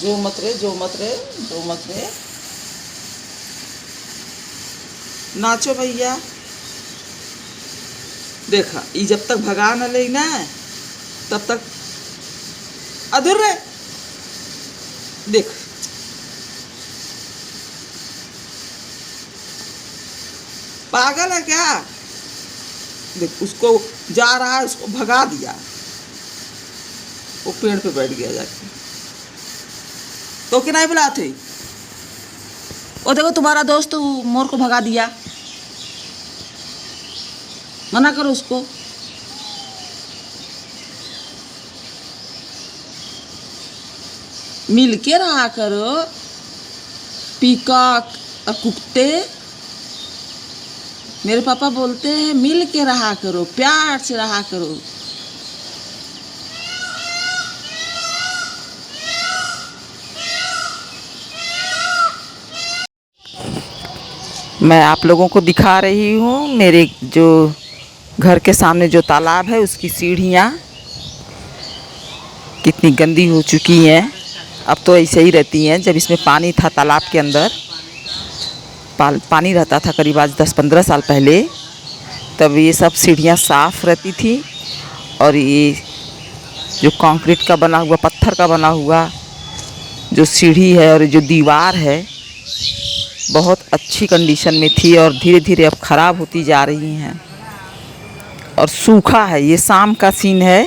जो मत रे, जो मत रे, जो मत रे। नाचो भैया। देखा, ये जब तक भगा न ले ना तब तक अधूर रे। देख, पागल है क्या? देख, उसको जा रहा है, उसको भगा दिया, वो पेड़ पे बैठ गया जाके। तो क्या नहीं बुलाते? वो देखो तुम्हारा दोस्त मोर को भगा दिया। मना करो उसको। मिल के रहा करो, पीकॉक और कुत्ते। मेरे पापा बोलते हैं मिल के रहा करो, प्यार से रहा करो। मैं आप लोगों को दिखा रही हूँ मेरे जो घर के सामने जो तालाब है उसकी सीढ़ियाँ कितनी गंदी हो चुकी हैं। अब तो ऐसे ही रहती हैं। जब इसमें पानी था तालाब के अंदर, पानी रहता था करीब आज 10-15 साल पहले, तब ये सब सीढ़ियाँ साफ़ रहती थी। और ये जो कंक्रीट का बना हुआ, पत्थर का बना हुआ जो सीढ़ी है और जो दीवार है बहुत अच्छी कंडीशन में थी और धीरे धीरे अब ख़राब होती जा रही हैं। और सूखा है, ये शाम का सीन है,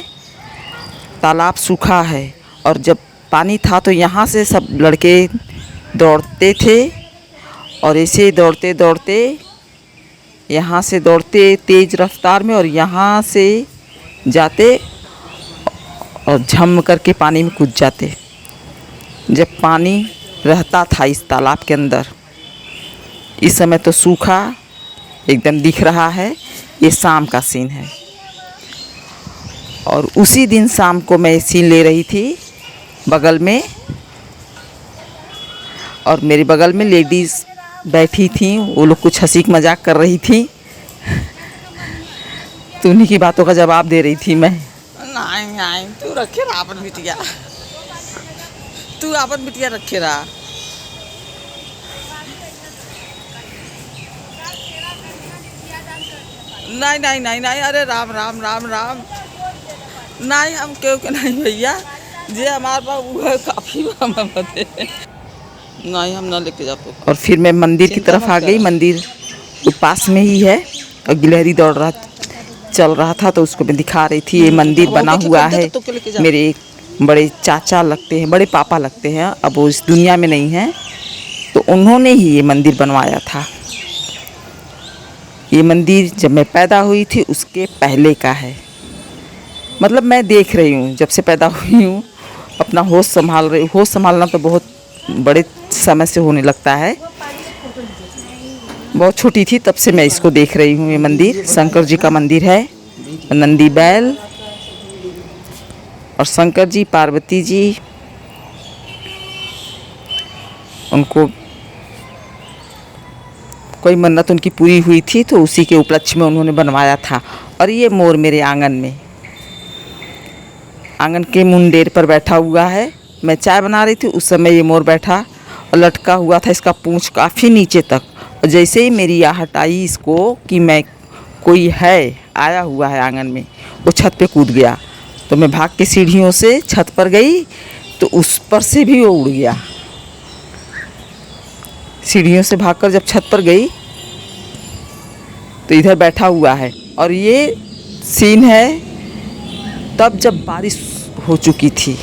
तालाब सूखा है। और जब पानी था तो यहाँ से सब लड़के दौड़ते थे और ऐसे दौड़ते दौड़ते यहाँ से दौड़ते तेज़ रफ्तार में और यहाँ से जाते और झम करके पानी में कूद जाते। जब पानी रहता था इस तालाब के अंदर, इस समय तो सूखा एकदम दिख रहा है। ये शाम का सीन है। और उसी दिन शाम को मैं सीन ले रही थी बगल में, और मेरे बगल में लेडीज़ बैठी थी, वो लोग कुछ हंसी मजाक कर रही थी। तो उन्हीं की बातों का जवाब दे रही थी मैं। नहीं नहीं, तू रखे रहा अपन बिटिया, तू अपन बिटिया रखे रहा। नहीं नहीं नहीं नहीं, अरे राम राम राम राम। नहीं, हम क्यों के नहीं भैया, जे हमारे पास वो है काफ़ी नहीं, हम ना लेके जाते। और फिर मैं मंदिर की तरफ आ गई। मंदिर तो पास में ही है और गिलहरी चल रहा था तो उसको मैं दिखा रही थी। ये मंदिर बना हुआ है, मेरे एक बड़े चाचा लगते हैं, बड़े पापा लगते हैं, अब वो इस दुनिया में नहीं हैं, तो उन्होंने ही ये मंदिर बनवाया था। ये मंदिर जब मैं पैदा हुई थी उसके पहले का है। मतलब मैं देख रही हूँ जब से पैदा हुई हूँ, अपना होश संभाल रही हूँ। होश संभालना तो बहुत बड़े समय से होने लगता है। बहुत छोटी थी तब से मैं इसको देख रही हूँ। ये मंदिर शंकर जी का मंदिर है। नंदी बैल और शंकर जी, पार्वती जी, उनको कोई मन्नत उनकी पूरी हुई थी तो उसी के उपलक्ष्य में उन्होंने बनवाया था। और ये मोर मेरे आंगन में, आंगन के मुंडेर पर बैठा हुआ है। मैं चाय बना रही थी उस समय ये मोर बैठा और लटका हुआ था, इसका पूंछ काफ़ी नीचे तक। और जैसे ही मेरी आहट आई इसको कि मैं कोई है आया हुआ है आंगन में, वो छत पे कूद गया। तो मैं भाग के सीढ़ियों से छत पर गई तो उस पर से भी वो उड़ गया। सीढ़ियों से भागकर जब छत पर गई तो इधर बैठा हुआ है। और ये सीन है तब जब बारिश हो चुकी थी।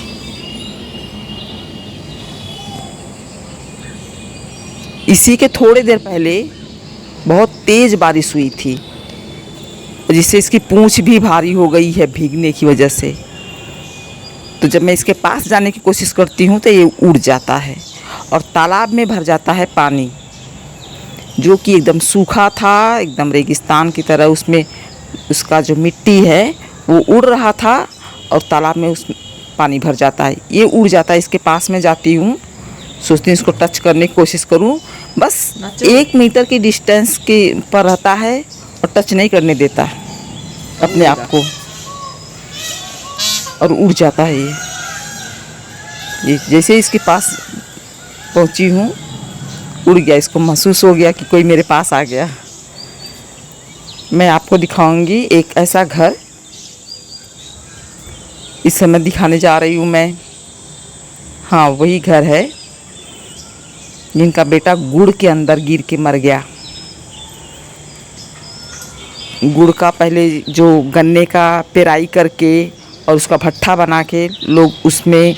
इसी के थोड़ी देर पहले बहुत तेज़ बारिश हुई थी जिससे इसकी पूंछ भी भारी हो गई है भीगने की वजह से। तो जब मैं इसके पास जाने की कोशिश करती हूँ तो ये उड़ जाता है और तालाब में भर जाता है पानी, जो कि एकदम सूखा था, एकदम रेगिस्तान की तरह। उसमें उसका जो मिट्टी है वो उड़ रहा था और तालाब में उस पानी भर जाता है। ये उड़ जाता है। इसके पास में जाती हूँ, सोचती हूँ इसको टच करने की कोशिश करूँ, बस 1 मीटर की डिस्टेंस के पर रहता है और टच नहीं करने देता अपने आप को और उड़ जाता है ये। ये जैसे इसके पास पहुंची हूँ, उड़ गया, इसको महसूस हो गया कि कोई मेरे पास आ गया। मैं आपको दिखाऊंगी एक ऐसा घर, इस समय दिखाने जा रही हूँ मैं। हाँ, वही घर है जिनका बेटा गुड़ के अंदर गिर के मर गया। गुड़ का पहले जो गन्ने का पेराई करके और उसका भट्ठा बना के लोग उसमें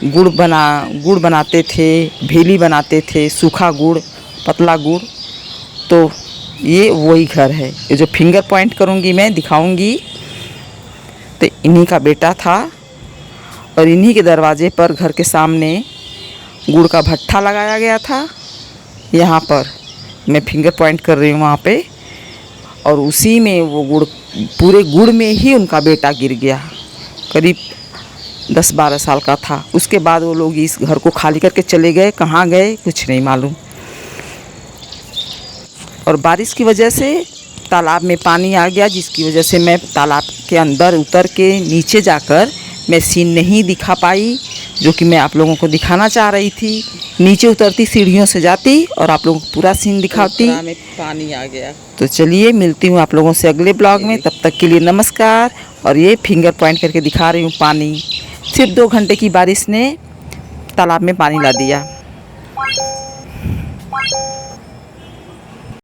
गुड़ बनाते थे, भेली बनाते थे, सूखा गुड़, पतला गुड़। तो ये वही घर है। ये जो फिंगर पॉइंट करूँगी मैं, दिखाऊँगी, तो इन्हीं का बेटा था और इन्हीं के दरवाजे पर, घर के सामने गुड़ का भट्ठा लगाया गया था। यहाँ पर मैं फिंगर पॉइंट कर रही हूँ वहाँ पे, और उसी में वो गुड़, पूरे गुड़ में ही उनका बेटा गिर गया। करीब 10-12 साल का था। उसके बाद वो लोग इस घर को खाली करके चले गए। कहाँ गए कुछ नहीं मालूम। और बारिश की वजह से तालाब में पानी आ गया, जिसकी वजह से मैं तालाब के अंदर उतर के नीचे जाकर मैं सीन नहीं दिखा पाई, जो कि मैं आप लोगों को दिखाना चाह रही थी। नीचे उतरती, सीढ़ियों से जाती और आप लोगों को पूरा सीन दिखाती। में पानी आ गया। तो चलिए, मिलती हूँ आप लोगों से अगले ब्लॉग में। तब तक के लिए नमस्कार। और ये फिंगर पॉइंट करके दिखा रही हूँ पानी। सिर्फ 2 घंटे की बारिश ने तालाब में पानी ला दिया।